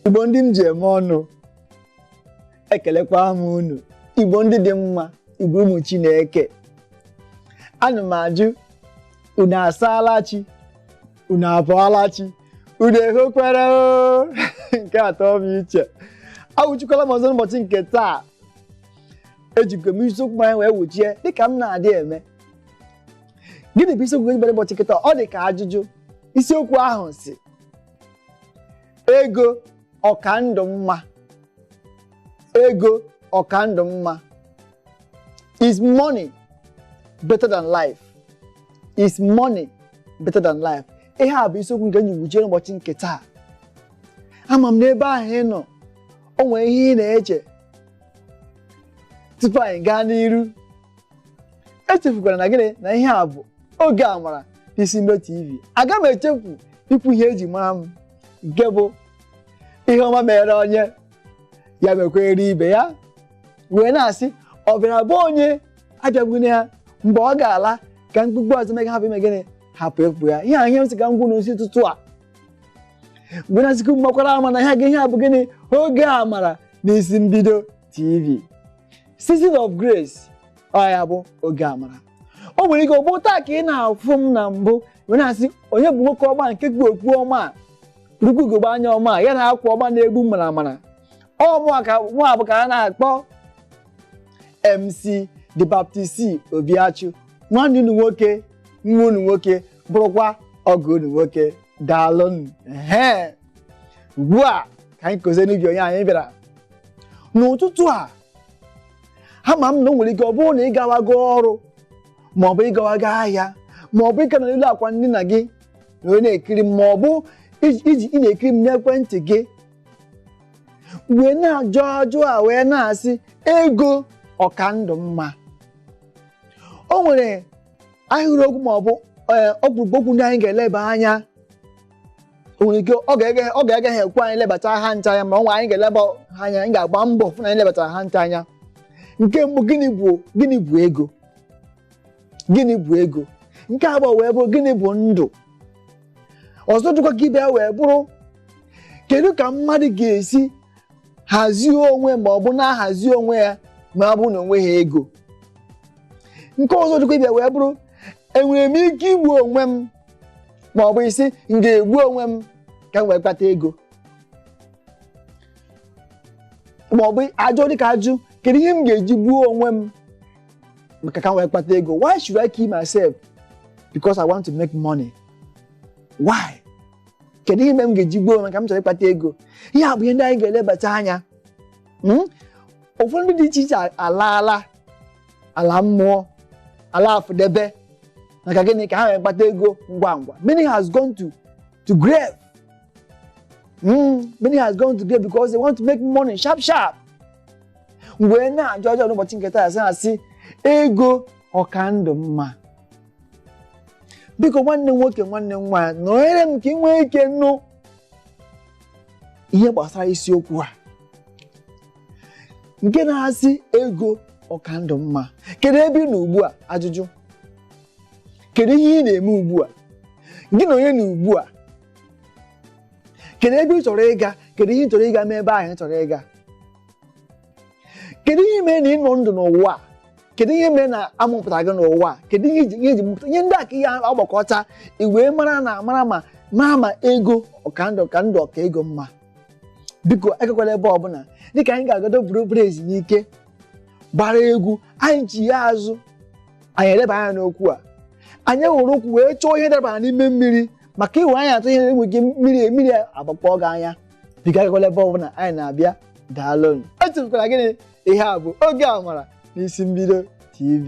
Igbo ndị m ji eme ọnụ, ekelekwa m unu. Igbo ndị dị mma, Igbo ụmụ Chineke. Ana m ajụ, unu asaala chi, unu abọọla chi, unu ehokwere o. Nke atọ m iche. Awụchikwala m ọzọ n'ụbọchị nke taa. Ejikwa m isiokwu anyị wee wuchie dịka m na-adị eme. Gịnị bụ isiokwu eji bịara ụbọchị nke taa? Ọ dị ka ajụjụ. Isiokwu ahụ si: ego ọka ndụ mma. Ego ọka ndụ mma. Is money better than life? Is money better than life? Ihe a bụ isiokwu nke anyị wuchie n'ụbọchị nke taa. Ama m n'ebe ahụ ị nọ, o nwere ihe ị na-eche. Tupu anyị gaa n'iru, echefukwara na gịnị na ihe a bụ oge amara n'isi Ndụ TV. Aga m echefu ikwu ihe eji mara m, nke bụ ihe ọma mere onye ya mekwere ibe ya. Wee na-asị ọ bịara bụ onye abịagbune ya mgbe ọ ga-ala ka mkpukpu ọzọ mega hapụ ime gịnị hapụ efu ya. Ihe ahụ m sị ka m gwu n'osi ụtụtụ a. Mgbe na-asịkwu mmakwara ama na ihe a bụ gịnị oge amara n'isi Mbido TV. Season of Grace. Ọ ya bụ oge amara. O nwere ike ọ bụ taa ka ị na-afụ m na mbụ wee na-asị onye bụ nwoke ọma nke kpu okpu ọma, rukwu ugogbe anya ọma, ya na-akwa ọma na-egbu mara. Nwa bụ ka a na-akpọ MC The Baptist Obiachu. Nwanne unu nwoke, nwa unu nwoke, bụrụkwa ọgụ unu nwoke. Daalụ. Ugbu a ka anyị kozie n'ubi onye anyị bịara n'ụtụtụ a. Ama m na o nwere ike ọ bụrụ na ị gawago ọrụ, maọbụ ịgawago ahịa, maọbụ ịka nọ n'elu akwa ndina gị na onye na-ekiri m, maọbụ ị na-ekiri m n'ekwentị gị, wee na-ajụ ajụ a wee na-asị ego ọka ndụ mma. O nwere ahịrịokwu maọbụ ọkpụrụkpụ ndị anyị ga-eleba anya. O nwere ike ọ ga-agaghị ekwe anyị lebata ha ncha anya, ma ọ nwe anyị ga-eleba ha anya, anyị ga-agba mbọ fụ na anyị lebatara ha ncha anya. Nke mbụ, gịnị bụ ego? Gịnị bụ ego? Nke abụọ wee bụ gịnị bụ ndụ? Ọzọ dịkwa ka ibe ya wee bụrụ kedu ka mmadụ ga-esi hazie onwe ma ọ bụ na-ahazi onwe ya ma ọ bụ na onwe ha ego? Nke ọzọ dịkwa ibe ya wee bụrụ enwere m ike igbu onwe m ma ọ bụ isi m ga-egbu onwe m ka m wee kpata ego? Ma ọ bụ ajụ dịka ajụ, kedu ihe m ga-eji gbuo onwe m maka ka m wee kpata ego? Why should I kill myself because I want to make money? Why? Kedu ihe m ga-eji gbuo onwe m ka m chọrọ ịkpata ego? Ihe a bụ ihe ndị anyị ga-elebata anya. Ụfọdụ ndị dị iche iche alaala ala mmụọ, ala afụdebe maka gịnị? Ka ha wee kpata ego ngwa ngwa. Many has gone to grave. Many has gone to grave because they want to make money sharp. Mgbe na-ajụ ọjọọ n'ụbọchị nke taa asị ego ọka ndụ mma. Biko nwanne m nwoke, nwanne m nwaanyị, nọnyere m ka ị nwee ike nụ ihe gbasara isiokwu a nke na-asị ego ọka ndụ mma. Kedu ebe ị nọ ugbu a? Ajụjụ. Kedu ihe ị na-eme ugbu a? Gị na onye nọ ugbu a? Kedu ebe ị chọrọ ịga? Kedu ihe ị chọrọ ịga mee ebe ahụ ị chọrọ ịga? Kedu ihe mere na ị nọ ndụ n'ụwa? Kedu ihe mere na amụpụtara gị n'ụwa? Kedu ihe iji mụpụta ihe ndị a ka ihe agbakọta i wee mara ma ego ọka ndụ ọka ego mma? Biko ekekwala ebe ọbụla dịka anyị ga-agado bụrụ ezumike gbara egwu, anyị ji ya azụ, anyị eleba anya n'okwu a, anyị were okwu wee chọọ ihe dabara n'ime mmiri maka iwe anyị atụ ihe na-enwe ike mmiri agbakpọ gị anya. Biko ekekwala ebe ọbụla anyị na-abịa. Daalụ. Echefukwala gịnị? Ihe a bụ oge amara n'isi Mbido TV.